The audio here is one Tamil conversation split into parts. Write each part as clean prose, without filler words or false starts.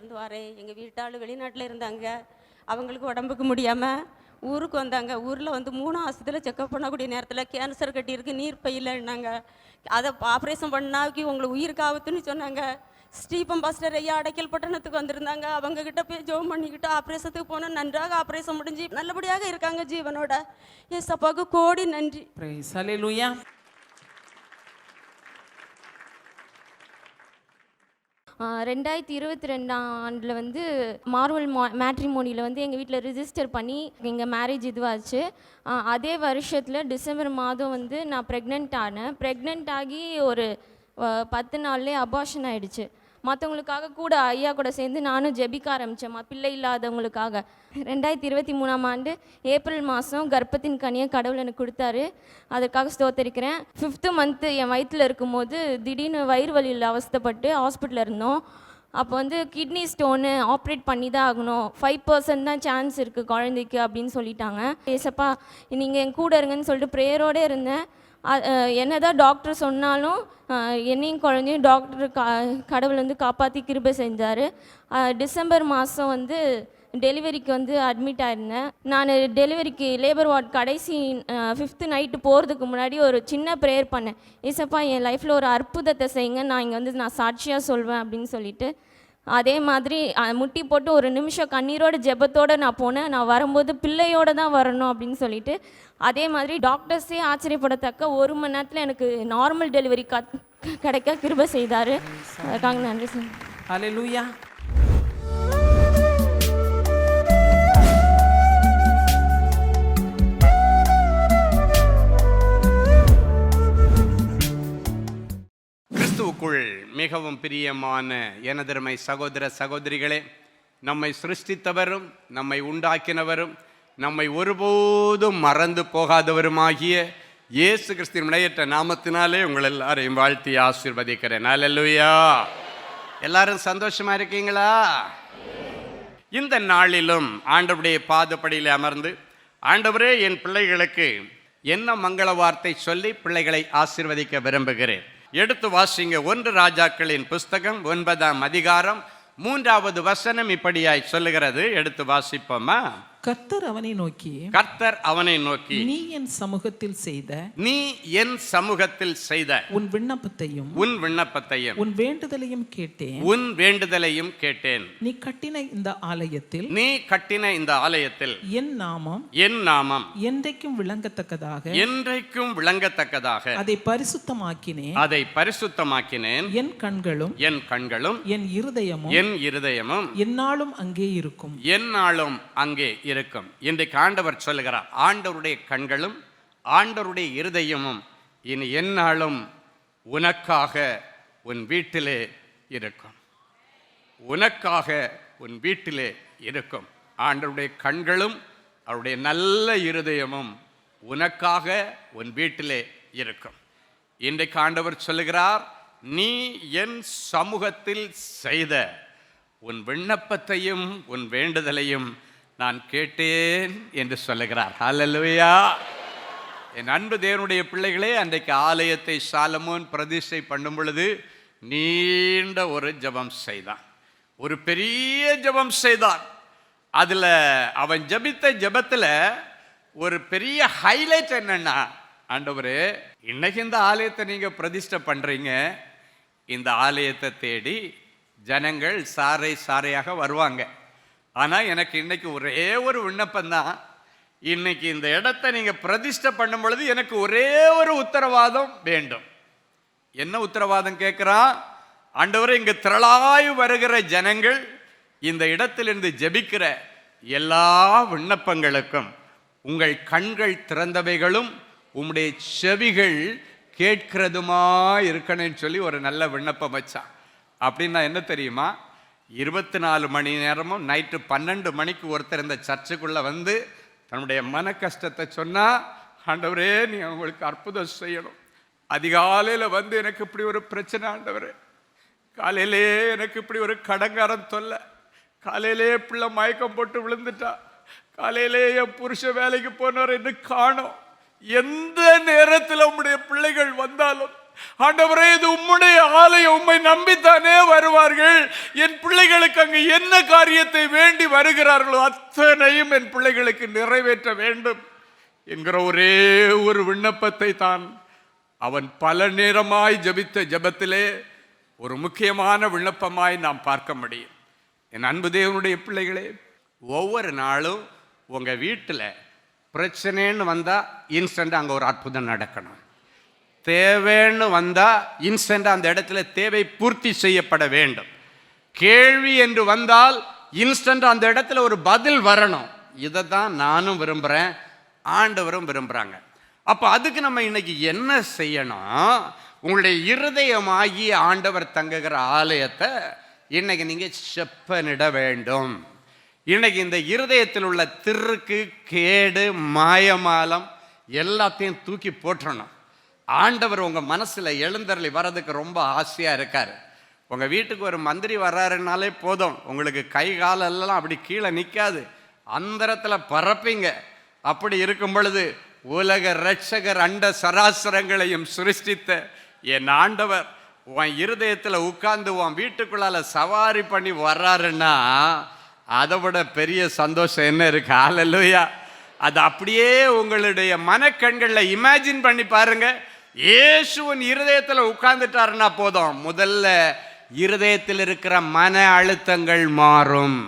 இருந்து வரேன். எங்கள் வீட்டாள் வெளிநாட்டில் இருந்தாங்க. அவங்களுக்கு உடம்புக்கு முடியாமல் ஊருக்கு வந்தாங்க. ஊரில் வந்து 3 மாசத்துல செக்கப் பண்ணக்கூடிய நேரத்தில் கேன்சர் கட்டியிருக்கு, நீர் பையிலன்னாங்க. அதை ஆப்ரேஷன் பண்ணாக்கி உங்களுக்கு உயிருக்கு ஆபத்துன்னு சொன்னாங்க. ஸ்டீபன் பாஸ்டர் ஐயா அடைக்கல் பட்டணத்துக்கு வந்திருந்தாங்க. அவங்கக்கிட்ட போய் ஜெபம் பண்ணிக்கிட்டு ஆப்ரேஷத்துக்கு போனால் நன்றாக ஆப்ரேஷன் முடிஞ்சு நல்லபடியாக இருக்காங்க ஜீவனோட. ஏசப்பாவுக்கு கோடி நன்றி. Praise Hallelujah. 2022 ஆண்டில் வந்து மார்வல் மேட்ரிமோனியில் வந்து எங்கள் வீட்டில் ரிஜிஸ்டர் பண்ணி எங்கள் மேரேஜ் இதுவாச்சு. அதே வருஷத்தில் டிசம்பர் மாதம் வந்து நான் ப்ரெக்னென்ட் ஆனேன். ப்ரெக்னென்ட் ஆகி ஒரு 10 நாள்லேயே அபார்ஷன் ஆகிடுச்சு. மற்றவங்களுக்காக கூட ஐயா கூட சேர்ந்து நானும் ஜெபிக்க ஆரம்பித்தேன், பிள்ளை இல்லாதவங்களுக்காக. 2023 ஆண்டு ஏப்ரல் மாதம் கர்ப்பத்தின் கனியை கடவுள் எனக்கு கொடுத்தாரு. அதற்காக ஸ்தோத்தரிக்கிறேன். 5th மந்த்து என் வயிற்றில் இருக்கும்போது திடீர்னு வயிறு வலியில் அவஸ்தைப்பட்டு ஹாஸ்பிட்டலில் இருந்தோம். அப்போ வந்து கிட்னி ஸ்டோனு ஆப்ரேட் பண்ணி தான் ஆகணும், 5% தான் சான்ஸ் இருக்குது குழந்தைக்கு அப்படின்னு சொல்லிட்டாங்க. ஏசப்பா நீங்கள் என் கூட இருங்கன்னு சொல்லிட்டு ப்ரேயரோடு இருந்தேன். என்னதான் டாக்டர் சொன்னாலும் என்னையும் குழந்தையும் டாக்டர் கடவுள் வந்து காப்பாற்றி கிருபை செஞ்சார். டிசம்பர் மாதம் வந்து டெலிவரிக்கு வந்து அட்மிட் ஆயிருந்தேன். நான் டெலிவரிக்கு லேபர் வார்டு கடைசி 5th நைட்டு போகிறதுக்கு முன்னாடி ஒரு சின்ன ப்ரேயர் பண்ணேன். ஏசப்பா என் லைஃப்பில் ஒரு அற்புதத்தை செய்யுங்க, நான் இங்கே வந்து நான் சாட்சியாக சொல்வேன் அப்படின்னு சொல்லிட்டு. அதே மாதிரி முட்டி போட்டு ஒரு நிமிஷம் கண்ணீரோட ஜெபத்தோடு நான் போனேன். நான் வரும்போது பிள்ளையோடு தான் வரணும் அப்படின்னு சொல்லிட்டு. அதே மாதிரி டாக்டர்ஸே ஆச்சரியப்படத்தக்க 1 மணி நேரத்தில் எனக்கு நார்மல் டெலிவரி கிடைக்க கிருபை செய்தார். அதுக்காக நன்றி சார். Hallelujah. கிறிஸ்துவுக்குள் மிகவும் பிரியமான எனதருமை சகோதர சகோதரிகளே, நம்மை சிருஷ்டித்தவரும் நம்மை உண்டாக்கினவரும் நம்மை ஒருபோதும் மறந்து போகாதவருமாகிய இயேசு கிறிஸ்துவின் விலையற்ற நாமத்தினாலே உங்கள் எல்லாரையும் வாழ்த்தி ஆசீர்வதிக்கிறேன். அல்லேலூயா. எல்லாரும் சந்தோஷமா இருக்கீங்களா? இந்த நாளிலும் ஆண்டவருடைய பாதப்படியில் அமர்ந்து, ஆண்டவரே என் பிள்ளைகளுக்கு என்ன மங்கள வார்த்தை சொல்லி பிள்ளைகளை ஆசீர்வதிக்க விரும்புகிறேன். எடுத்து வாசிங்க. 1 ராஜாக்களின் புஸ்தகம் 9ஆம் அதிகாரம் 3வது வசனம் இப்படியாய் சொல்லுகிறது. எடுத்து வாசிப்போமா? கர்த்தர் அவனை நோக்கி நீ என் சமூகத்தில் செய்த உன் விண்ணப்பத்தையும் உன் வேண்டுதலையும் கேட்டேன். நீ கட்டின இந்த ஆலயத்தில் என் நாமம் என்றைக்கும் விளங்கத்தக்கதாக அதை பரிசுத்தமாக்கினேன். என் கண்களும் என் இருதயமும் எந்நாளும் அங்கே இருக்கும். இன்றைக்கு ஆண்டவர் சொல்லுகிறார், ஆண்டவருடைய கண்களும் ஆண்டவருடைய இருதயமும் இனி எந்நாளும் உனக்காக உன் வீட்டிலே இருக்கும். ஆண்டவருடைய கண்களும் அவருடைய நல்ல இருதயமும் உனக்காக உன் வீட்டிலே இருக்கும். இன்றைக்கு ஆண்டவர் சொல்லுகிறார், நீ என் சமூகத்தில் செய்த உன் விண்ணப்பத்தையும் உன் வேண்டுதலையும் நான் கேட்டேன் என்று சொல்லுகிறார். ஹல்லேலூயா. என் அன்பு தேவனுடைய பிள்ளைகளே, அன்றைக்கு ஆலயத்தை சாலமோன் பிரதிஷ்டை பண்ணும் பொழுது நீண்ட ஒரு ஜெபம் செய்தான், ஒரு பெரிய ஜெபம் செய்தான். அதில் அவன் ஜெபித்த ஜெபத்தில் ஒரு பெரிய ஹைலைட் என்னன்னா, ஆண்டவரே இன்னைக்கு இந்த ஆலயத்தை நீங்கள் பிரதிஷ்டை பண்ணுறீங்க, இந்த ஆலயத்தை தேடி ஜனங்கள் சாரையாக வருவாங்க. ஆனால் எனக்கு இன்னைக்கு ஒரே ஒரு விண்ணப்பம்தான், இன்னைக்கு இந்த இடத்தை நீங்கள் பிரதிஷ்டை பண்ணும் பொழுது எனக்கு ஒரே ஒரு உத்தரவாதம் வேண்டும். என்ன உத்தரவாதம் கேட்குறான்? ஆண்டவரே, இங்கே திரளாய் வருகிற ஜனங்கள் இந்த இடத்திலிருந்து ஜெபிக்கிற எல்லா விண்ணப்பங்களுக்கும் உங்கள் கண்கள் திறந்தவைகளும் உம்முடைய செவிகள் கேட்கிறதுமா இருக்கணும்னு சொல்லி ஒரு நல்ல விண்ணப்பம் வச்சான். அப்படின்னா என்ன தெரியுமா? 24 மணி நேரமும் நைட்டு 12 மணிக்கு ஒருத்தர் இந்த சர்ச்சுக்குள்ளே வந்து தன்னுடைய மன கஷ்டத்தை சொன்னால், ஆண்டவரே நீ அவங்களுக்கு அற்புதம் செய்யணும். அதிகாலையில் வந்து எனக்கு இப்படி ஒரு பிரச்சனை ஆண்டவரே, காலையிலே எனக்கு இப்படி ஒரு கடங்காரம் தொல்லை, காலையிலே பிள்ளை மயக்கம் போட்டு விழுந்துட்டா, காலையிலே என் புருஷன் வேலைக்கு போனவர் இன்னும் காணோம். எந்த நேரத்தில் உங்களுடைய பிள்ளைகள் வந்தாலும் ஆண்டவரே, இது உம்முடைய ஆலயம், உம்மை நம்பித்தானே வருவார்கள். என் பிள்ளைகளுக்கு அங்கு என்ன காரியத்தை வேண்டி வருகிறார்களோ அத்தனையும் என் பிள்ளைகளுக்கு நிறைவேற்ற வேண்டும் என்கிற ஒரே ஒரு விண்ணப்பத்தை தான் அவன் பல நேரமாய் ஜெபித்த ஜெபத்திலே ஒரு முக்கியமான விண்ணப்பமாய் நாம் பார்க்க முடியும். என் அன்பு தேவனுடைய பிள்ளைகளே, ஒவ்வொரு நாளும் உங்கள் வீட்டில் பிரச்சனைன்னு வந்தால் இன்ஸ்டண்ட்டாக அங்கே ஒரு அற்புதம் நடக்கணும். தேவைன்னு வந்தால் இன்ஸ்டண்ட்டாக அந்த இடத்துல தேவை பூர்த்தி செய்யப்பட வேண்டும். கேள்வி என்று வந்தால் இன்ஸ்டண்ட்டாக அந்த இடத்துல ஒரு பதில் வரணும். இதை தான் நானும் விரும்புகிறேன், ஆண்டவரும் விரும்புகிறாங்க. அப்போ அதுக்கு நம்ம இன்னைக்கு என்ன செய்யணும்? உங்களுடைய இருதயமாகிய ஆண்டவர் தங்குகிற ஆலயத்தை இன்னைக்கு நீங்கள் செப்பனிட வேண்டும். இன்னைக்கு இந்த இருதயத்தில் உள்ள திருக்கு, கேடு, மாயமாலம் எல்லாத்தையும் தூக்கி போட்டுறணும். ஆண்டவர் உங்கள் மனசில் எழுந்தருளி வர்றதுக்கு ரொம்ப ஆசையாக இருக்கார். உங்கள் வீட்டுக்கு ஒரு மந்திரி வர்றாருனாலே போதும், உங்களுக்கு கை காலெல்லாம் அப்படி கீழே நிற்காது, அந்தரத்தில் பறப்பீங்க. அப்படி இருக்கும் பொழுது உலக இரட்சகர் அண்ட சராசரங்களையும் சிருஷ்டித்த என் ஆண்டவர் உன் இருதயத்தில் உட்கார்ந்து உன் வீட்டுக்குள்ளால சவாரி பண்ணி வர்றாருன்னா அதை விட பெரிய சந்தோஷம் என்ன இருக்கு? ஹல்லேலூயா! அது அப்படியே உங்களுடைய மனக்கண்களில் இமேஜின் பண்ணி பாருங்க. இயேசுவின் இருதயத்தில் உட்கார்ந்துட்டாருன்னா போதும், முதல்ல இருதயத்தில் இருக்கிற மன அழுத்தங்கள் மாறும்.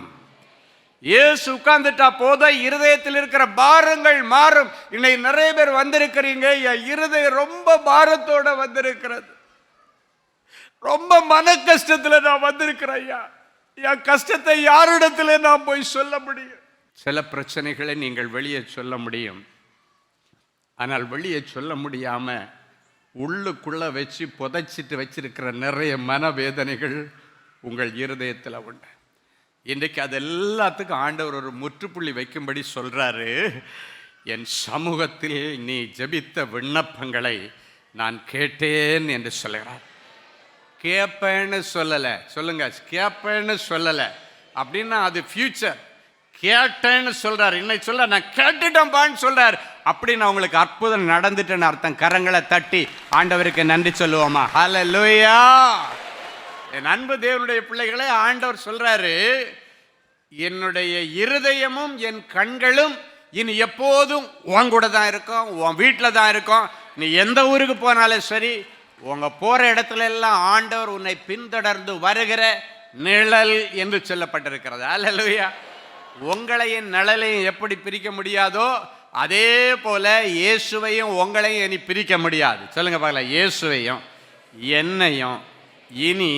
இயேசு உட்கார்ந்துட்டா போதும், இருதயத்தில் இருக்கிற பாரங்கள் மாறும். இன்னைக்கு நிறைய பேர் வந்திருக்கிறீங்க, என் இருதயம் ரொம்ப பாரத்தோட வந்திருக்கிறது, ரொம்ப மன கஷ்டத்தில் நான் வந்திருக்கிறேன் ஐயா, என் கஷ்டத்தை யாரிடத்துல நான் போய் சொல்ல முடியும்? சில பிரச்சனைகளை நீங்கள் வெளியே சொல்ல முடியும், ஆனால் வெளியே சொல்ல முடியாம உள்ளுக்குள்ள வச்சு புதைச்சிட்டு வச்சிருக்கிற நிறைய மனவேதனைகள் உங்கள் இருதயத்தில் உண்டு. இன்றைக்கு அது எல்லாத்துக்கும் ஆண்டவர் ஒரு முற்றுப்புள்ளி வைக்கும்படி சொல்றாரு. என் சமூகத்தில் நீ ஜெபித்த விண்ணப்பங்களை நான் கேட்டேன் என்று சொல்லுகிறார். கேட்பேன்னு சொல்லலை, சொல்லுங்க, கேட்பேன்னு சொல்லலை அப்படின்னா அது ஃபியூச்சர். கேட்டேன்னு சொல்றாரு, இன்னைக்கு சொல்ற நான் கேட்டுட்டேன்பான்னு சொல்றாரு. அப்படின்னு அவங்களுக்கு அற்புதம் நடந்துட்டேன்னு அர்த்தம். கரங்களை தட்டி ஆண்டவருக்கு நன்றி சொல்லுவோமா? ஹல்லேலூயா! என் அன்பு தேவனுடைய பிள்ளைகளே, ஆண்டவர் சொல்றாரு, என்னுடைய இருதயமும் என் கண்களும் இனி எப்போதும் உன் கூட தான் இருக்கும், உன் வீட்டில் தான் இருக்கும். நீ எந்த ஊருக்கு போனாலும் சரி, உங்க போற இடத்துல எல்லாம் ஆண்டவர் உன்னை பின்தொடர்ந்து வருகிற நிழல் என்று சொல்லப்பட்டிருக்கிறது. ஹல்லேலூயா! உங்களையும் நிழலையும் எப்படி பிரிக்க முடியாதோ அதே போல இயேசுவையும் உங்களையும் இனி பிரிக்க முடியாது. சொல்லுங்க பார்க்கலாம், இயேசுவையும் என்னையும் இனி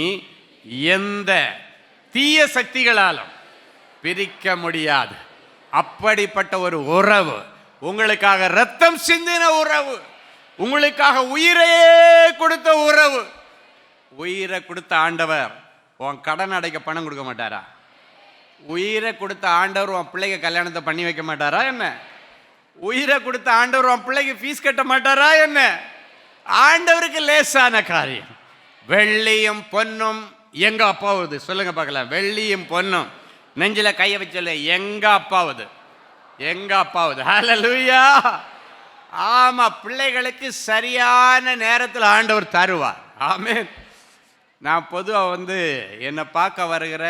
எந்த தீய சக்திகளாலும் பிரிக்க முடியாது. அப்படிப்பட்ட ஒரு உறவு, உங்களுக்காக ரத்தம் சிந்தின உறவு, உங்களுக்காக உயிரையே கொடுத்த உறவு. உயிரை கொடுத்த ஆண்டவர் உன் கடன் அடைக்க பணம் கொடுக்க மாட்டாரா? உயிரை கொடுத்த ஆண்டவர் உன் பிள்ளைக்கு கல்யாணத்தை பண்ணி வைக்க மாட்டாரா என்ன? உயிரை கொடுத்த ஆண்டவர் உன் பிள்ளைக்கு ஃபீஸ் கட்ட மாட்டாரா என்ன? ஆண்டவருக்கு லேசான காரியம். வெள்ளியும் பொன்னும் எங்க அப்பாவுது? சொல்லுங்க பார்க்கலாம், வெள்ளியும் பொன்னும் நெஞ்சில கைய வச்சல எங்க அப்பாவுது? எங்க அப்பாவுது? ஹல்லேலூயா! ஆமா, பிள்ளைகளுக்கு சரியான நேரத்தில் ஆண்டவர் தருவார். ஆமென். நான் பொதுவாக என்னை பார்க்க வருகிற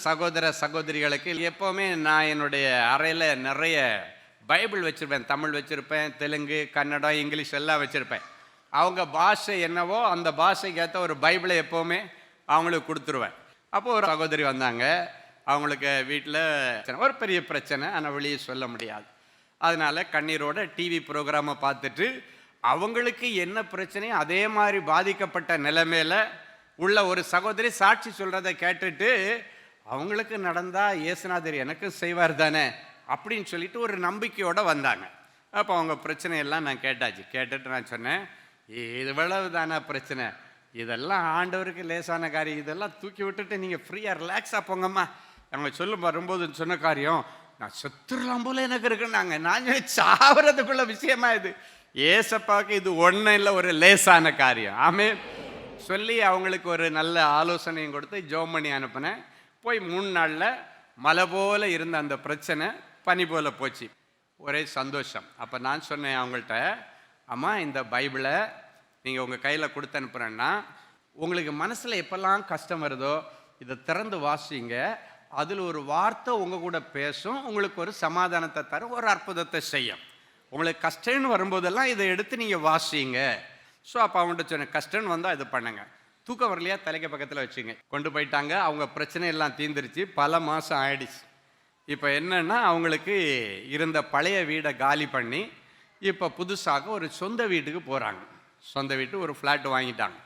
சகோதர சகோதரிகளுக்கு எப்போவுமே நான் என்னுடைய அறையில் நிறைய பைபிள் வச்சுருப்பேன். தமிழ் வச்சுருப்பேன், தெலுங்கு, கன்னடம், இங்கிலீஷ் எல்லாம் வச்சுருப்பேன். அவங்க பாஷை என்னவோ அந்த பாஷைக்கு ஏற்ற ஒரு பைபிளை எப்போவுமே அவங்களுக்கு கொடுத்துருவேன். அப்போது ஒரு சகோதரி வந்தாங்க. அவங்களுக்கு வீட்டில் ஒரு பெரிய பிரச்சனை, ஆனால் வெளியே சொல்ல முடியாது. அதனால் கண்ணீரோட டிவி ப்ரோக்ராமை பார்த்துட்டு அவங்களுக்கு என்ன பிரச்சனையோ அதே மாதிரி பாதிக்கப்பட்ட நிலைமையில் உள்ள ஒரு சகோதரி சாட்சி சொல்கிறத கேட்டுட்டு அவங்களுக்கு நடந்தால் இயேசுநாதர் எனக்கு செய்வார் தானே அப்படின்னு சொல்லிட்டு ஒரு நம்பிக்கையோடு வந்தாங்க. அப்போ அவங்க பிரச்சனையெல்லாம் நான் கேட்டாச்சு. கேட்டுட்டு நான் சொன்னேன், இவ்வளவு தானே பிரச்சனை, இதெல்லாம் ஆண்டவருக்கு லேசான காரியம், இதெல்லாம் தூக்கி விட்டுட்டு நீங்கள் ஃப்ரீயாக ரிலாக்ஸாக போங்கம்மா. அவங்க சொல்லும் வரும்போது சொன்ன காரியம், நான் செத்துடலாம் போல எனக்கு இருக்குன்னாங்க. நான் சாவறதுக்குள்ள விஷயமா இது? ஏசப்பாவுக்கு இது ஒன்றும் இல்லை, ஒரு லேசான காரியம். ஆமென் சொல்லி அவங்களுக்கு ஒரு நல்ல ஆலோசனையும் கொடுத்து ஜெபம் பண்ணி அனுப்பினேன். போய் 3 நாளில் மலை போல இருந்த அந்த பிரச்சனை பனி போல போச்சு. ஒரே சந்தோஷம். அப்போ நான் சொன்னேன் அவங்கள்ட்ட, அம்மா இந்த பைபிளை நீங்கள் உங்கள் கையில் கொடுத்து அனுப்புகிறேன்னா, உங்களுக்கு மனசில் எப்பெல்லாம் கஷ்டம் வருதோ இதை திறந்து வாசிங்க. அதில் ஒரு வார்த்தை உங்கள் கூட பேசும், உங்களுக்கு ஒரு சமாதானத்தை தரும், ஒரு அற்புதத்தை செய்யும். உங்களுக்கு கஷ்டம்னு வரும்போதெல்லாம் இதை எடுத்து நீங்கள் வாசிங்க. ஸோ அப்போ அவங்கள்ட்ட சொன்னேன், கஷ்டம்னு வந்தால் இது பண்ணுங்க. தூக்கம் வரலையா, தலைக்கு பக்கத்தில் வச்சுங்க. கொண்டு போயிட்டாங்க. அவங்க பிரச்சனை எல்லாம் தீர்ந்துருச்சு. பல மாதம் ஆயிடுச்சு. இப்போ என்னன்னா, அவங்களுக்கு இருந்த பழைய வீடை காலி பண்ணி இப்போ புதுசாக ஒரு சொந்த வீட்டுக்கு போகிறாங்க. சொந்த வீட்டு ஒரு ஃப்ளாட் வாங்கிட்டாங்க.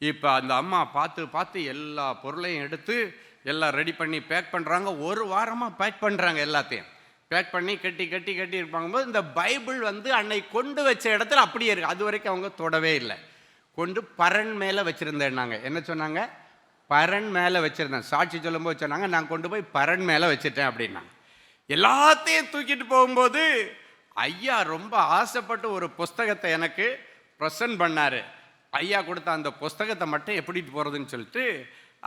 இப்போ அந்த அம்மா பார்த்து பார்த்து எல்லா பொருளையும் எடுத்து எல்லாம் ரெடி பண்ணி பேக் பண்ணுறாங்க. ஒரு வாரமாக பேக் பண்ணுறாங்க. எல்லாத்தையும் பேக் பண்ணி கட்டி கட்டி கட்டி இருப்பாங்கும்போது இந்த பைபிள் வந்து அன்னைக்கு கொண்டு வச்ச இடத்துல அப்படியே இருக்குது. அது வரைக்கும் அவங்க தொடவே இல்லை. கொண்டு பரண் மேலே வச்சுருந்தேன்னாங்க. என்ன சொன்னாங்க? பரண் மேலே வச்சுருந்தேன். சாட்சி சொல்லும்போது சொன்னாங்க, நான் கொண்டு போய் பரண் மேலே வச்சுட்டேன் அப்படின்னாங்க. எல்லாத்தையும் தூக்கிட்டு போகும்போது ஐயா ரொம்ப ஆசைப்பட்டு ஒரு புஸ்தகத்தை எனக்கு ப்ரெசன்ட் பண்ணார். ஐயா கொடுத்த அந்த புஸ்தகத்தை மட்டும் எப்படிட்டு போகிறதுன்னு சொல்லிட்டு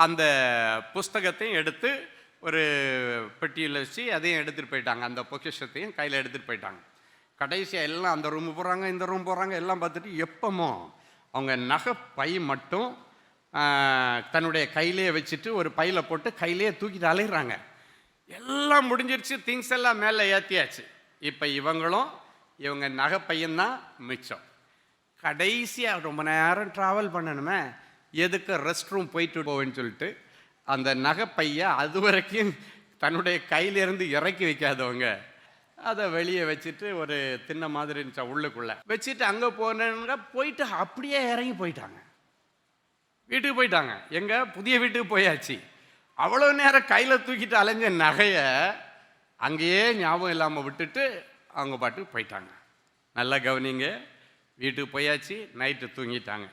அந்த புஸ்தகத்தையும் எடுத்து ஒரு பெட்டியில் வச்சு அதையும் எடுத்துகிட்டு போயிட்டாங்க. அந்த பொக்கிஷத்தையும் கையில் எடுத்துகிட்டு போயிட்டாங்க. கடைசியாக எல்லாம் அந்த ரூம் போகிறாங்க, இந்த ரூம் போகிறாங்க. எல்லாம் பார்த்துட்டு எப்பமோ அவங்க நகை பை மட்டும் தன்னுடைய கையிலே வச்சுட்டு ஒரு பையில் போட்டு கையிலே தூக்கிட்டு அலைகிறாங்க. எல்லாம் முடிஞ்சிருச்சு, திங்ஸ் எல்லாம் மேலே ஏற்றியாச்சு. இப்போ இவங்க நகை பையன்தான் மிச்சம். கடைசியாக ரொம்ப நேரம் ட்ராவல் பண்ணணுமே, எதுக்கு ரெஸ்ட் ரூம் போயிட்டு போவேன்னு சொல்லிட்டு அந்த நகை பைய அது வரைக்கும் தன்னுடைய கையிலேருந்து இறக்கி வைக்காதவங்க அதை வெளியே வச்சுட்டு ஒரு தின்ன மாதிரி இருந்துச்சா உள்ளுக்குள்ளே வச்சுட்டு அங்கே போனவங்க போயிட்டு அப்படியே இறங்கி போயிட்டாங்க. வீட்டுக்கு போயிட்டாங்க. எங்கள் புதிய வீட்டுக்கு போயாச்சு. அவ்வளோ நேரம் கையில் தூக்கிட்டு அலைஞ்ச நகையை அங்கேயே ஞாபகம் இல்லாமல் விட்டுட்டு அவங்க பாட்டுக்கு போயிட்டாங்க. நல்லா கவனிங்க. வீட்டுக்கு போயாச்சு, நைட்டு தூங்கிட்டாங்க.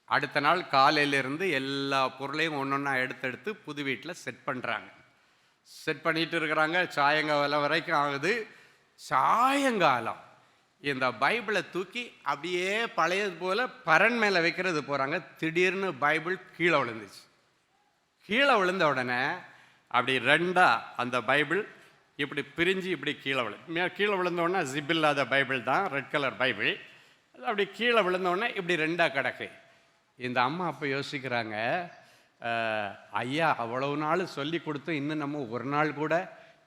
அடுத்த நாள் காலையிலேருந்து எல்லா பொருளையும் ஒன்று ஒன்றா எடுத்து புது வீட்டில் செட் பண்ணுறாங்க. செட் பண்ணிட்டு இருக்கிறாங்க. சாயங்காலம் வரைக்கும் ஆகுது. சாயங்காலம் இந்த பைபிளை தூக்கி அப்படியே பழையது போல் பரண் மேலே வைக்கிறது போகிறாங்க. திடீர்னு பைபிள் கீழே விழுந்துச்சு. கீழே விழுந்த உடனே அப்படி ரெண்டாக அந்த பைபிள் இப்படி பிரிஞ்சு இப்படி கீழே விழுந்த உடனே ஜிப் இல்லாத பைபிள் தான், ரெட் கலர் பைபிள். அப்படி கீழே விழுந்த உடனே இப்படி ரெண்டாக கிடக்கு. இந்த அம்மா அப்போ யோசிக்கிறாங்க, ஐயா அவ்வளவு நாள் சொல்லி கொடுத்து இன்னும் நம்ம ஒரு நாள் கூட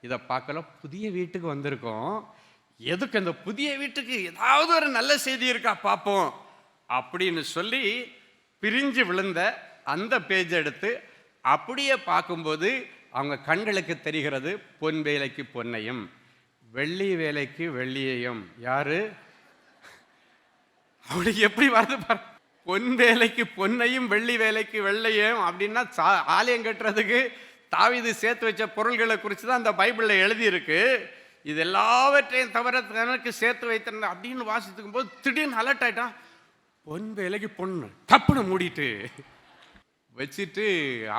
இதை பார்க்கல. புதிய வீட்டுக்கு வந்திருக்கோம், எதுக்கு அந்த புதிய வீட்டுக்கு ஏதாவது ஒரு நல்ல செய்தி இருக்கா பார்ப்போம் அப்படின்னு சொல்லி பிரிஞ்சு விழுந்த அந்த பேஜ் எடுத்து அப்படியே பார்க்கும்போது அவங்க கண்களுக்கு தெரிகிறது, பொன் வேலைக்கு பொன்னையும் வெள்ளி வேலைக்கு வெள்ளியையும். யாரு அவளுக்கு எப்படி வருது பாரு. பொன் வேலைக்கு பொன்னையும் வெள்ளி வேலைக்கு வெள்ளையும் அப்படின்னா ஆலயம் கட்டுறதுக்கு தாவீது சேர்த்து வச்ச பொருள்களை குறித்து தான் அந்த பைபிளில் எழுதியிருக்கு. இது எல்லாவற்றையும் தவிர தனக்கு சேர்த்து வைத்திருந்த அப்படின்னு வாசித்துக்கும் போது திடீர்னு அலர்ட் ஆயிட்டான். பொன் வேலைக்கு பொண்ணு தப்புன்னு மூடிட்டு வச்சுட்டு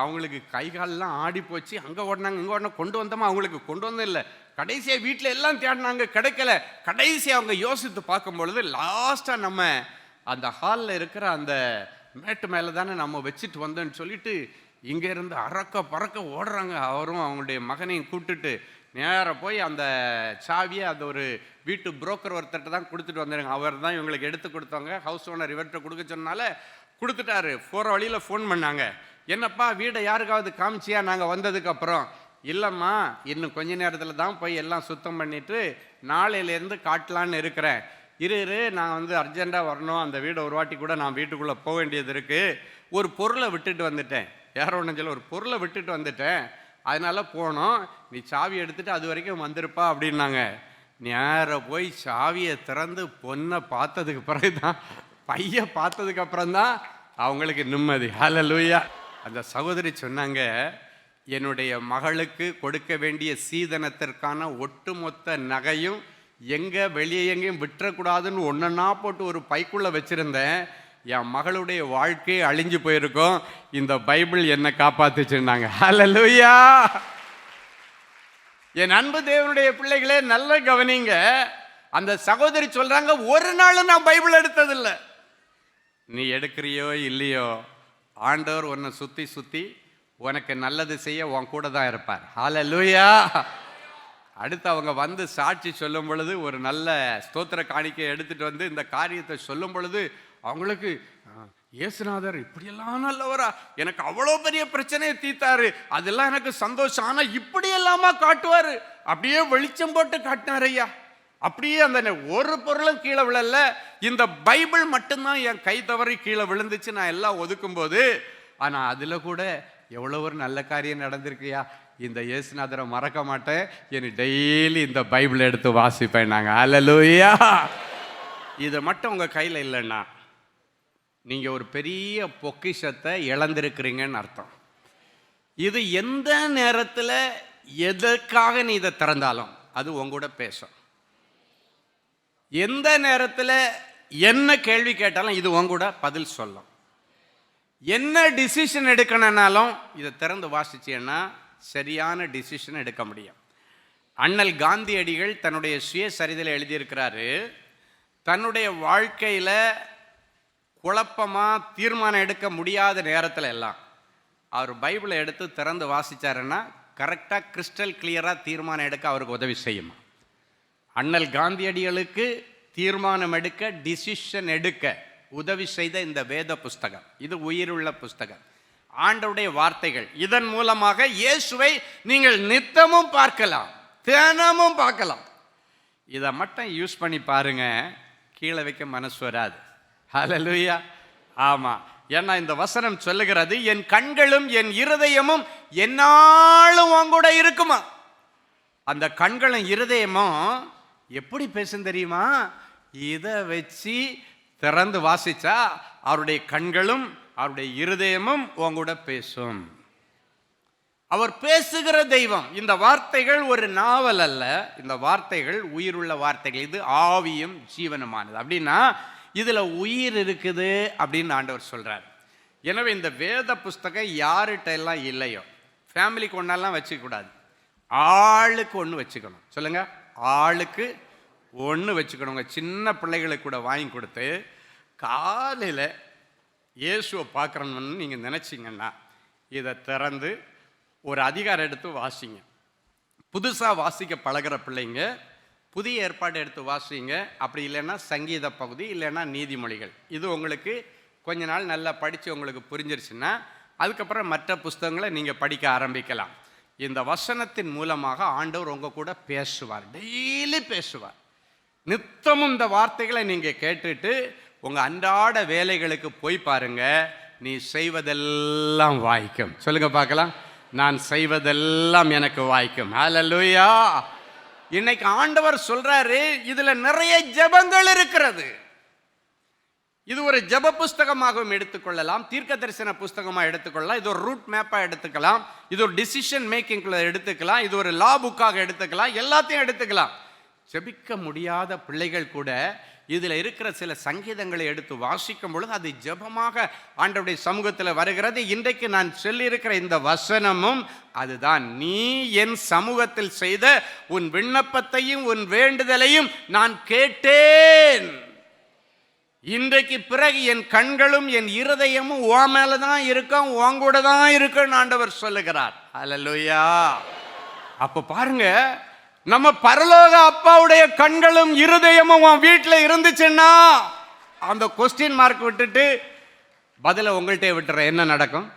அவங்களுக்கு கை காலெல்லாம் ஆடி போச்சு. அங்கே ஓடினாங்க, இங்கே ஓடினா, கொண்டு வந்தோமா அவங்களுக்கு கொண்டு வந்தோம் இல்லை. கடைசியாக வீட்டில் எல்லாம் தேடினாங்க, கிடைக்கல. கடைசியாக அவங்க யோசித்து பார்க்கும் பொழுது லாஸ்ட்டாக நம்ம அந்த ஹாலில் இருக்கிற அந்த மேட்டு மேலே தானே நம்ம வச்சுட்டு வந்தோன்னு சொல்லிட்டு இங்கேருந்து அறக்க பறக்க ஓடுறாங்க. அவரும் அவங்களுடைய மகனையும் கூப்பிட்டுட்டு நேராக போய் அந்த சாவியை அந்த ஒரு வீட்டு புரோக்கர் ஒருத்தர்கிட்ட தான் கொடுத்துட்டு வந்துடுங்க. அவர் தான் இவங்களுக்கு எடுத்து கொடுத்தாங்க. ஹவுஸ் ஓனர் இவர்கிட்ட கொடுக்க சொன்னால கொடுத்துட்டாரு. போகிற வழியில் ஃபோன் பண்ணாங்க, என்னப்பா வீடை யாருக்காவது காமிச்சியா நாங்கள் வந்ததுக்கப்புறம்? இல்லைம்மா, இன்னும் கொஞ்ச நேரத்தில் தான் போய் எல்லாம் சுத்தம் பண்ணிவிட்டு நாளையிலேருந்து காட்டலான்னு இருக்கிறேன். இரு நான் அர்ஜெண்ட்டாக வரணும், அந்த வீடை ஒரு வாட்டி கூட நான் வீட்டுக்குள்ளே போக வேண்டியது இருக்குது. ஒரு பொருளை விட்டுட்டு வந்துட்டேன், யாரோ ஒன்று சொல்ல, ஒரு பொருளை விட்டுட்டு வந்துட்டேன், அதனால் போனோம், நீ சாவி எடுத்துகிட்டு அது வரைக்கும் வந்திருப்பா அப்படின்னாங்க. நேராக போய் சாவியை திறந்து பொண்ணை பார்த்ததுக்கு பிறகு தான், பையை பார்த்ததுக்கு அப்புறம்தான் அவங்களுக்கு நிம்மதி. ஹல்லேலூயா. அந்த சகோதரி சொன்னாங்க, என்னுடைய மகளுக்கு கொடுக்க வேண்டிய சீதனத்திற்கான ஒட்டுமொத்த நகையும் எங்கே வெளியே எங்கேயும் விட்டுறக்கூடாதுன்னு ஒன்றா போட்டு ஒரு பைக்குள்ளே வச்சுருந்தேன். என் மகளுடைய வாழ்க்கையை அழிஞ்சு போயிருக்கோம், இந்த பைபிள் என்னை காப்பாத்துச்சுன்னாங்க. ஹல்லேலூயா. என் அன்பு தேவனுடைய பிள்ளைகளே, நல்ல கவனிங்க. அந்த சகோதரி சொல்றாங்க, ஒரு நாள் நான் பைபிள் எடுத்ததில்லை. நீ எடுக்கிறியோ இல்லையோ, ஆண்டவர் உன்னை சுற்றி சுற்றி உனக்கு நல்லது செய்ய உன் கூட தான் இருப்பார். ஹல்லேலூயா. அடுத்து அவங்க சாட்சி சொல்லும் பொழுது, ஒரு நல்ல ஸ்தோத்திர காணிக்கை எடுத்துகிட்டு இந்த காரியத்தை சொல்லும் பொழுது அவங்களுக்கு இயேசுநாதர் இப்படியெல்லாம் நல்லவரா, எனக்கு அவ்வளோ பெரிய பிரச்சனையை தீர்த்தாரு, அதெல்லாம் எனக்கு சந்தோஷம். ஆனால் இப்படி எல்லாமா காட்டுவார், அப்படியே வெளிச்சம் போட்டு காட்டினார் ஐயா. அப்படியே அந்த ஒரு பொருளும் கீழே விழல, இந்த பைபிள் மட்டும்தான் என் கை தவறி கீழே விழுந்துச்சு, நான் எல்லாம் ஒதுக்கும் போது. ஆனால் அதில் கூட எவ்வளோ ஒரு நல்ல காரியம் நடந்திருக்குயா. இந்த இயேசுநாதரை மறக்க மாட்டேன், என்னை டெய்லி இந்த பைபிள் எடுத்து வாசிப்பேன் நாங்கள். அல்லேலூயா. இதை மட்டும் உங்கள் கையில் இல்லைன்னா நீங்கள் ஒரு பெரிய பொக்கிஷத்தை இழந்திருக்கிறீங்கன்னு அர்த்தம். இது எந்த நேரத்தில் எதற்காக நீ இதை திறந்தாலும் அது உங்கூட பேசும். எந்த நேரத்தில் என்ன கேள்வி கேட்டாலும் இது உங்கூட பதில் சொல்லும். என்ன டிசிஷன் எடுக்கணும்னாலும் இதை திறந்து வாசிச்சேன்னா சரியான டிசிஷன் எடுக்க முடியும். அண்ணல் காந்தியடிகள் தன்னுடைய சுயசரிதையில் எழுதியிருக்கிறாரு, தன்னுடைய வாழ்க்கையில் குழப்பமாக தீர்மானம் எடுக்க முடியாத நேரத்தில் எல்லாம் அவர் பைபிளை எடுத்து திறந்து வாசித்தாருன்னா கரெக்டாக கிறிஸ்டல் கிளியராக தீர்மானம் எடுக்க அவருக்கு உதவி செய்யுமா. அண்ணல் காந்தியடிகளுக்கு தீர்மானம் எடுக்க, டிசிஷன் எடுக்க உதவி செய்த இந்த வேத புஸ்தகம், இது உயிருள்ள புஸ்தகம், ஆண்டவருடைய வார்த்தைகள். இதன் மூலமாக இயேசுவை நீங்கள் நித்தமும் பார்க்கலாம், தினமும் பார்க்கலாம். இதை மட்டும் யூஸ் பண்ணி பாருங்க, கீழே வைக்க மனசு வராது. ஹல்லேலூயா. ஆமாம், ஏன்னா இந்த வசனம் சொல்லுகிறது, என் கண்களும் என் இருதயமும் என்னாலும் உங்கூட இருக்குமா. அந்த கண்களும் இருதயமும் எப்படி பேசும் தெரியுமா? இதை வச்சு திறந்து வாசிச்சா அவருடைய கண்களும் அவருடைய இருதயமும் உங்கூட பேசும். அவர் பேசுகிற தெய்வம். இந்த வார்த்தைகள் ஒரு நாவல் அல்ல, இந்த வார்த்தைகள் உயிருள்ள வார்த்தைகள். இது ஆவியும் ஜீவனுமானது. அப்படின்னா இதில் உயிர் இருக்குது அப்படின்னு ஆண்டவர் சொல்கிறார். எனவே இந்த வேத புஸ்தகம் யார்கிட்ட எல்லாம் இல்லையோ, ஃபேமிலிக்கு ஒன்றெல்லாம் வச்சுக்கூடாது, ஆளுக்கு ஒன்று வச்சுக்கணும். சொல்லுங்கள், ஆளுக்கு ஒன்று வச்சுக்கணுங்க. சின்ன பிள்ளைகளுக்கு கூட வாங்கி கொடுத்து காலையில் இயேசுவை பார்க்குறோன்னு நீங்கள் நினச்சிங்கன்னா இதை திறந்து ஒரு அதிகாரம் எடுத்து வாசிங்க. புதுசாக வாசிக்க பழகிற பிள்ளைங்க புதிய ஏற்பாடு எடுத்து வாசிங்க. அப்படி இல்லைன்னா சங்கீத பகுதி, இல்லைன்னா நீதிமொழிகள். இது உங்களுக்கு கொஞ்ச நாள் நல்லா படித்து உங்களுக்கு புரிஞ்சிருச்சுன்னா அதுக்கப்புறம் மற்ற புஸ்தகங்களை நீங்கள் படிக்க ஆரம்பிக்கலாம். இந்த வசனத்தின் மூலமாக ஆண்டவர் உங்கள் கூட பேசுவார், டெய்லி பேசுவார். நித்தமும் இந்த வார்த்தைகளை நீங்கள் கேட்டுட்டு உங்கள் அன்றாட வேலைகளுக்கு போய் பாருங்க, நீ செய்வதெல்லாம் வாய்க்கும். சொல்லுங்க பார்க்கலாம், நான் செய்வதெல்லாம் எனக்கு வாய்க்கும். ஹல்லேலூயா. இன்னைக்கு ஆண்டவர் சொல்றாரு, இதுல நிறைய ஜெபங்கள் இருக்கிறது. இது ஒரு ஜெப புஸ்தகமாகவும் எடுத்துக்கொள்ளலாம், தீர்க்க தரிசன புஸ்தகமாக எடுத்துக்கொள்ளலாம், இது ஒரு ரூட் மேப்பா எடுத்துக்கலாம், இது ஒரு டிசிஷன் மேக்கிங்ல எடுத்துக்கலாம், இது ஒரு லா புக்காக எடுத்துக்கலாம், எல்லாத்தையும் எடுத்துக்கலாம். ஜெபிக்க முடியாத பிள்ளைகள் கூட இதில் இருக்கிற சில சங்கீதங்களை எடுத்து வாசிக்கும் பொழுது அது ஜெபமாக ஆண்டவருடைய சமூகத்தில் வருகிறது. இன்றைக்கு நான் சொல்லியிருக்கிற இந்த வசனமும் அதுதான். நீ என் சமூகத்தில் செய்த உன் விண்ணப்பத்தையும் உன் வேண்டுதலையும் நான் கேட்டேன். இன்றைக்கு பிறகு என் கண்களும் என் இருதயமும் உன் மேல தான் இருக்கும், உன் கூட தான் இருக்குன்னு ஆண்டவர் சொல்லுகிறார். ஹல்லேலூயா. அப்போ பாருங்க, நம்ம பரலோக அப்பாவுடைய கண்களும் இருதயமும் உன் வீட்டில் இருந்துச்சுன்னா அந்த கொஸ்டின் மார்க் விட்டுட்டு பதில உங்கள்கிட்ட விட்டுற என்ன நடக்கும்?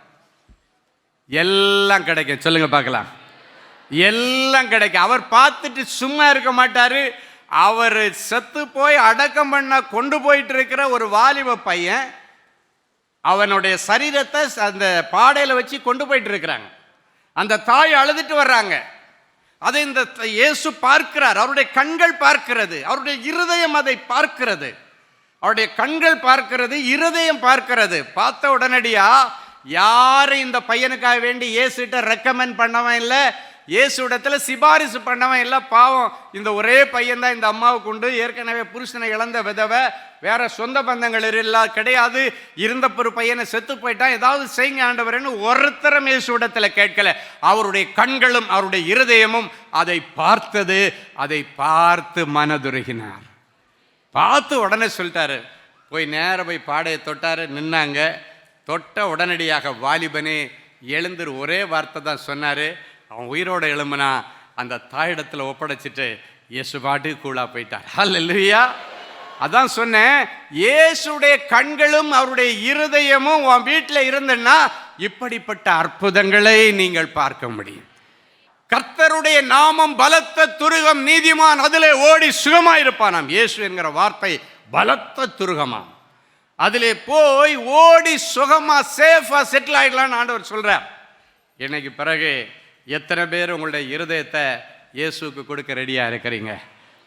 எல்லாம் கிடைக்கும். சொல்லுங்க பார்க்கலாம், எல்லாம் கிடைக்கும். அவர் பார்த்துட்டு சும்மா இருக்க மாட்டாரு. அவர் செத்து போய் அடக்கம் பண்ண கொண்டு போயிட்டு இருக்கிற ஒரு வாலிப பையன், அவனுடைய சரீரத்தை அந்த பாடையில வச்சு கொண்டு போயிட்டு இருக்கிறாங்க. அந்த தாய் அழுதுட்டு வர்றாங்க. அதை இந்த இயேசு பார்க்கிறார். அவருடைய கண்கள் பார்க்கிறது, அவருடைய இருதயம் அதை பார்க்கிறது. அவருடைய கண்கள் பார்க்கிறது, இருதயம் பார்க்கிறது. பார்த்த உடனடியா யாரும் இந்த பையனுக்காக வேண்டி இயேசுகிட்ட ரெக்கமெண்ட் பண்ணவன் இல்லை, இயேசு இடத்துல சிபாரிசு பண்ணவன் இல்லை. பாவம், இந்த ஒரே பையன் தான் இந்த அம்மாவுக்கு உண்டு. ஏற்கனவே புருஷனை இழந்த விதவை, வேற சொந்த பந்தங்கள் கிடையாது. இருந்த ஒரு பையனை செத்து போயிட்டான், ஏதாவது செய்யுங்க ஆண்டவரேன்னு ஒருத்தரம் இயேசு இடத்துல கேட்கல. அவருடைய கண்களும் அவருடைய இருதயமும் அதை பார்த்தது. அதை பார்த்து மனதுருகினார். பார்த்து உடனே சொல்லிட்டாரு, போய் நேர போய் பாடையை தொட்டாரு. நின்னாங்க. தொட்ட உடனடியாக வாலிபனே எழுந்துரு, ஒரே வார்த்தை தான் சொன்னாரு. அவன் உயிரோட எழும்புனா அந்த தாயிடத்தில் ஒப்படைச்சிட்டு இயேசு பாட்டுக்கு கூலா போயிட்டார். ஹல்லேலூயா. அதான் சொன்னேன், இயேசுடைய கண்களும் அவருடைய இருதயமும் உன் வீட்டில் இருந்தன்னா இப்படிப்பட்ட அற்புதங்களை நீங்கள் பார்க்க முடியும். கர்த்தருடைய நாமம் பலத்த துருகம், நீதிமான் அதிலே ஓடி சுகமாயிருப்பானாம். இயேசு என்கிற வார்த்தை பலத்த துருகமாம். அதிலே போய் ஓடி சுகமா சேஃபா செட்டில் ஆயிடலான்னு ஆண்டவர் சொல்றார். இன்னைக்கு பிறகு எத்தனை பேர் உங்களுடைய இருதயத்தை இயேசுக்கு கொடுக்க ரெடியா இருக்கிறீங்க?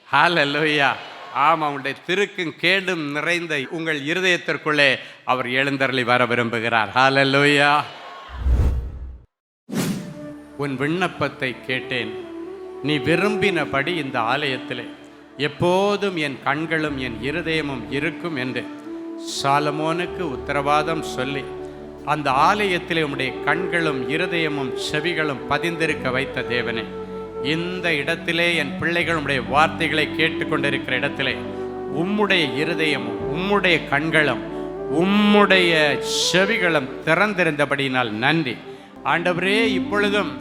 ஹல்லேலூயா. ஆமாம், உங்களுடைய திருக்கும் கேடும் நிறைந்த உங்கள் இருதயத்திற்குள்ளே அவர் எழுந்தருளி வர விரும்புகிறார். ஹல்லேலூயா. உன் விண்ணப்பத்தை கேட்டேன், நீ விரும்பினபடி இந்த ஆலயத்திலே எப்போதும் என் கண்களும் என் இருதயமும் இருக்கும் என்று சாலமோனுக்கு உத்தரவாதம் சொல்லி அந்த ஆலயத்திலே உம்முடைய கண்களும் இருதயமும் செவிகளும் பதிந்திருக்க வைத்த தேவனே, இந்த இடத்திலே என் பிள்ளைகள் உம்முடைய வார்த்தைகளை கேட்டுக்கொண்டிருக்கிற இடத்திலே உம்முடைய இருதயமும் உம்முடைய கண்களும் உம்முடைய செவிகளும் திறந்திருந்தபடியினால் நன்றி ஆண்டவரே. இப்பொழுதும்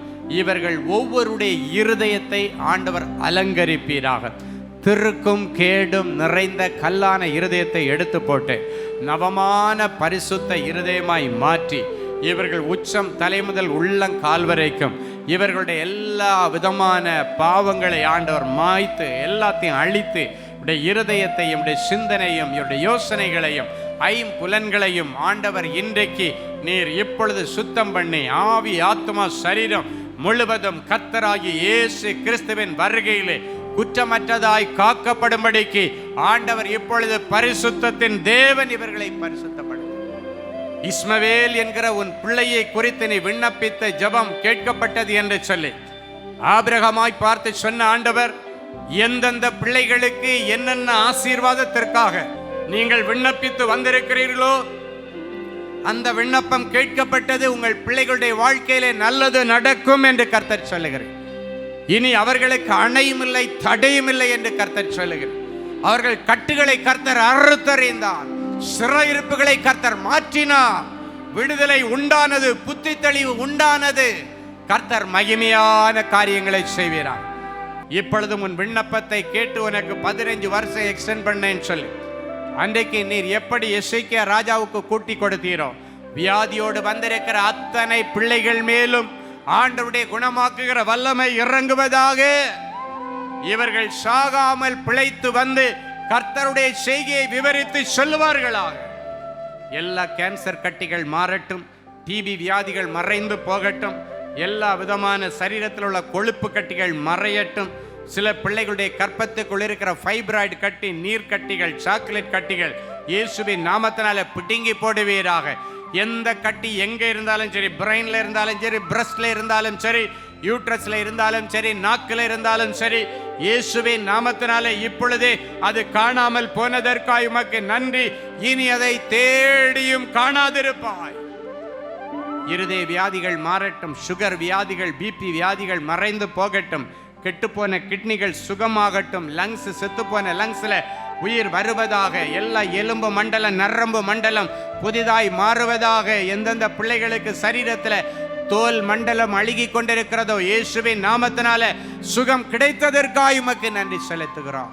இவர்கள் ஒவ்வொருடைய இருதயத்தை ஆண்டவர் அலங்கரிப்பீராக. திருக்கும் கேடும் நிறைந்த கல்லான இருதயத்தை எடுத்து போட்டு நவமான பரிசுத்த இருதயமாய் மாற்றி இவர்கள் உச்சம் தலை முதல் உள்ளங்கால் வரைக்கும் இவர்களுடைய எல்லா விதமான பாவங்களை ஆண்டவர் மாய்த்து எல்லாத்தையும் அழித்து இவருடைய இருதயத்தையும் இவருடைய சிந்தனையும் இவருடைய யோசனைகளையும் ஐம்புலன்களையும் ஆண்டவர் இன்றைக்கு நீர் இப்பொழுது சுத்தம் பண்ணி ஆவி ஆத்மா சரீரம் முழுவதும் கர்த்தராகிய இயேசு கிறிஸ்துவின் வருகையிலே குற்றமற்றதாய் காக்கப்படும்படிக்கு ஆண்டவர் இப்பொழுது பரிசுத்தத்தின் தேவன் இவர்களை பரிசுத்தப்படுத்த. இஸ்மவேல் என்கிற உன் பிள்ளையை குறித்து நீ விண்ணப்பித்த ஜெபம் கேட்கப்பட்டது என்று சொல்லி ஆபிரகாமாய் பார்த்து சொன்ன ஆண்டவர், எந்தெந்த பிள்ளைகளுக்கு என்னென்ன ஆசீர்வாதத்திற்காக நீங்கள் விண்ணப்பித்து வந்திருக்கிறீர்களோ அந்த விண்ணப்பம் கேட்கப்பட்டது. உங்கள் பிள்ளைகளுடைய வாழ்க்கையிலே நல்லது நடக்கும் என்று கர்த்தர் சொல்லுகிறார். இனி அவர்களுக்கு அணையும் இல்லை தடையும் இல்லை என்று கர்த்தர் சொல்லுகிறார். அவர்கள் கட்டுகளை கர்த்தர் அறுத்தறிந்தார், சிறையிருப்புகளை கர்த்தர் மாற்றினார், விடுதலை உண்டானது, புத்தி தெளிவு உண்டானது. கர்த்தர் மகிமையான காரியங்களை செய்கிறார். இப்பொழுதும் உன் விண்ணப்பத்தை கேட்டு உனக்கு 15 வருஷம் எக்ஸ்டெண்ட் பண்ணேன்னு சொல்லி அன்றைக்கு நீர் எப்படி எசேக்கியா ராஜாவுக்கு கூட்டி கொடுத்தீரோ, வியாதியோடு வந்திருக்கிற அத்தனை பிள்ளைகள் மேலும் ஆண்டவருடைய குணமாக்குகிற வல்லமை இறங்குவதாக. இவர்கள் சாகாமல் பிழைத்து வந்து கர்த்தருடைய செய்கையை விவரித்து சொல்லுவார்களாக. எல்லா கேன்சர் கட்டிகள் மாறட்டும், டிபி வியாதிகள் மறைந்து போகட்டும், எல்லா விதமான சரீரத்தில் உள்ள கொழுப்பு கட்டிகள் மறையட்டும். சில பிள்ளைகளுடைய கற்பத்துக்குள் இருக்கிற ஃபைப்ராய்டு கட்டி, நீர் கட்டிகள், சாக்லேட் கட்டிகள் இயேசுவின் நாமத்தினால பிடுங்கி போடுவீராக. எந்த கட்டி எங்க இருந்தாலும் சரி, பிரெயின்ல இருந்தாலும் சரி, பிரஸ்ட்ல இருந்தாலும் சரி, யூட்ரஸ்ல இருந்தாலும் சரி, நாக்கில் இருந்தாலும் சரி, இயேசுவின் நாமத்தினாலே இப்பொழுதே அது காணாமல் போனதற்காய் உமக்கு நன்றி. இனி அதை தேடியும் காணாதிருப்பாய். இருதய வியாதிகள் மாறட்டும், சுகர் வியாதிகள், பிபி வியாதிகள் மறைந்து போகட்டும், கெட்டுப்போன கிட்னிகள் சுகமாகட்டும், லங்ஸ் செத்துப்போன லங்ஸ்ல உயிர் வருவதாக, எல்லா எலும்பு மண்டலம் நரம்பு மண்டலம் புதிதாய் மாறுவதாக. எந்தெந்த பிள்ளைகளுக்கு சரீரத்தில் தோல் மண்டலம் அழுகி கொண்டிருக்கிறதோ இயேசுவின் நாமத்தினால சுகம் கிடைத்ததற்காக உமக்கு நன்றி செலுத்துகிறோம்.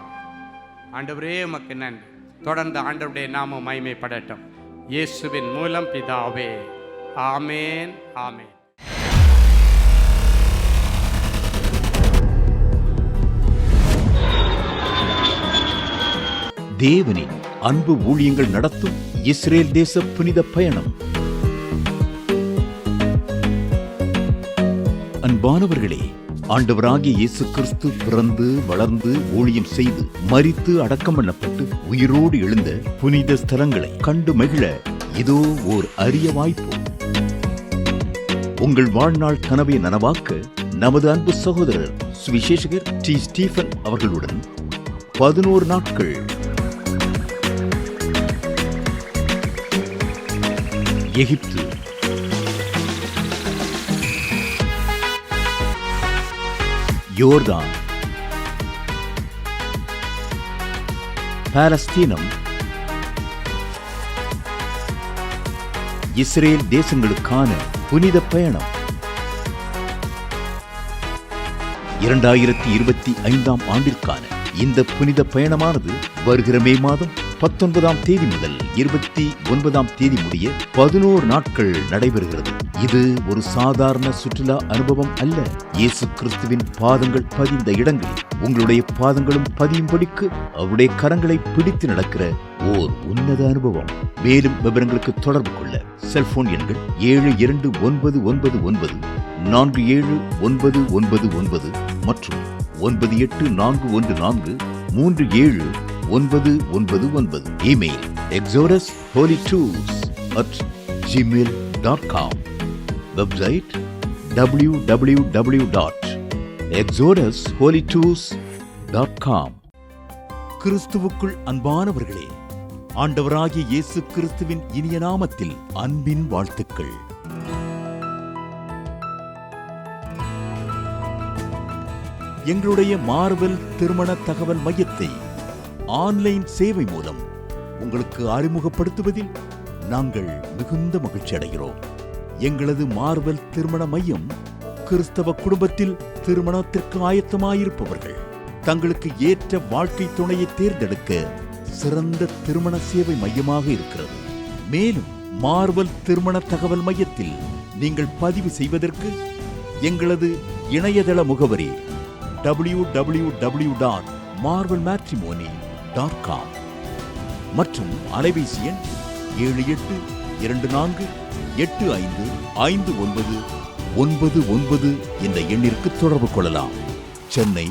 ஆண்டவரே உமக்கு நன்றி. தொடர்ந்து ஆண்டவருடைய நாமம் மகிமைப்படட்டும். இயேசுவின் மூலம் பிதாவே, ஆமேன், ஆமேன். தேவனின் அன்பு ஊழியங்கள் நடத்தும் இஸ்ரேல் தேச புனித பயணம். அன்பானவர்களே, ஆண்டவராகிய இயேசு கிறிஸ்து பிறந்து வளர்ந்து ஊழியம் செய்து மரித்து அடக்கம் பண்ணப்பட்டு உயிரோடு எழுந்த புனித ஸ்தலங்களை கண்டு மகிழ இதோ ஓர் அரிய வாய்ப்பு. உங்கள் வாழ்நாள் கனவை நனவாக்க நமது அன்பு சகோதரர் சுவிசேஷகர் டி. ஸ்டீபன் அவர்களுடன் 11 நாட்கள் எகிப்து, யோர்தான், பாலஸ்தீனம், இஸ்ரேல் தேசங்களுக்கான புனித பயணம். 2025 ஆண்டிற்கான இந்த புனித பயணமானது வருகிற மே மாதம் 19ஆம் தேதி முதல் 29ஆம் தேதி முடிய 11 நாட்கள் நடைபெறுகிறது. இது ஒரு சாதாரண சுற்றுலா அனுபவம் அல்ல. இயேசு கிறிஸ்துவின் பாதங்கள் பதிந்த இடங்களில் உங்களுடைய பாதங்களும் பதியும்படிக்கு அவருடைய கரங்களை பிடித்து நடக்கிற ஓர் உன்னத அனுபவம். மேலும் விவரங்களுக்கு தொடர்பு கொள்ள செல்போன் எண்கள் 7299479999 மற்றும் 9841437999. Email exodusholytours@gmail.com. Website www.exodusholytours.com. கிறிஸ்துவுக்குள் அன்பானவர்களே, ஆண்டவராகிய இயேசு கிறிஸ்துவின் இனிய நாமத்தில் அன்பின் வாழ்த்துக்கள். எங்களுடைய மார்வெல் திருமண தகவல் மையத்தை ஆன்லைன் சேவை மூலம் உங்களுக்கு அறிமுகப்படுத்துவதில் நாங்கள் மிகுந்த மகிழ்ச்சி அடைகிறோம். எங்களது மார்வெல் திருமண மையம் கிறிஸ்தவ குடும்பத்தில் திருமணத்திற்கு ஆயத்தமாயிருப்பவர்கள் தங்களுக்கு ஏற்ற வாழ்க்கை துணையை தேர்ந்தெடுக்க சிறந்த திருமண சேவை மையமாக இருக்கிறது. மேலும் மார்வெல் திருமண தகவல் மையத்தில் நீங்கள் பதிவு செய்வதற்கு எங்களது இணையதள முகவரி www.marvelmatrimony.com மற்றும் அலைபேசி எண் 7824855999 என்ற எண்ணிற்கு தொடர்பு கொள்ளலாம். சென்னை,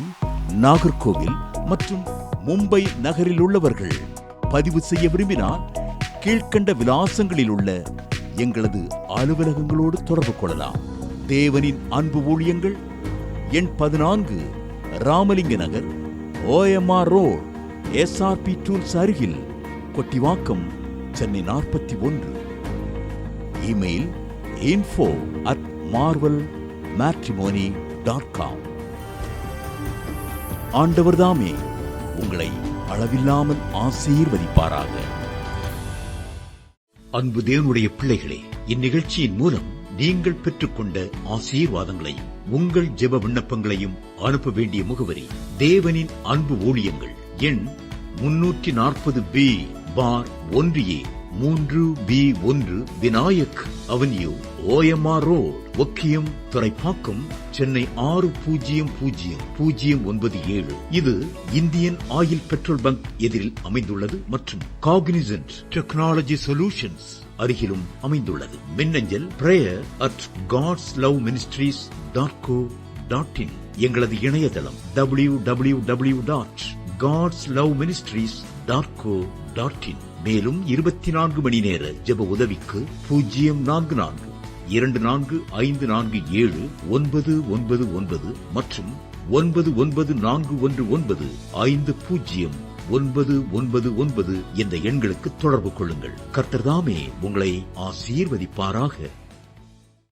நாகர்கோவில் மற்றும் மும்பை நகரில் உள்ளவர்கள் பதிவு செய்ய விரும்பினால் கீழ்க்கண்ட விலாசங்களில் உள்ள எங்களது அலுவலகங்களோடு தொடர்பு கொள்ளலாம். தேவனின் அன்பு ஊழியங்கள் எண் 14, ராமலிங்க நகர், OMR ரோட், SRP டூல்ஸ் அருகில், கொட்டிவாக்கம், சென்னை 41. Email info@marvelmatrimony.com. ஆண்டவர்தாமே உங்களை அளவில்லாமல் ஆசீர்வதிப்பாராக. அன்பு தேவனுடைய பிள்ளைகளே, இந்நிகழ்ச்சியின் மூலம் நீங்கள் பெற்றுக்கொண்ட ஆசீர்வாதங்களை உங்கள் ஜெப விண்ணப்பங்களையும் அனுப்ப வேண்டிய முகவரி தேவனின் அன்பு ஊழியங்கள் எண் 340B பார் 1A 3B1 Vinayak avenue, OMR road, Okkiyam, Thoraipakkam, Chennai 600097. இது இந்தியன் ஆயில் பெட்ரோல் பங்க் எதிரில் அமைந்துள்ளது மற்றும் காக்னிசன்ட் டெக்னாலஜி சொல்யூஷன்ஸ் அருகிலும் அமைந்துள்ளது. மின்னஞ்சல் prayer@godsloveministries.co.in. எங்களது இணையதளம் www.godsloveministries.co.in. மேலும் 24 மணி நேர ஜெப உதவிக்கு 04454479999 மற்றும் 9941950999 என்ற எண்களுக்கு தொடர்பு கொள்ளுங்கள். கர்த்தர் தாமே உங்களை ஆசீர்வதிப்பாராக.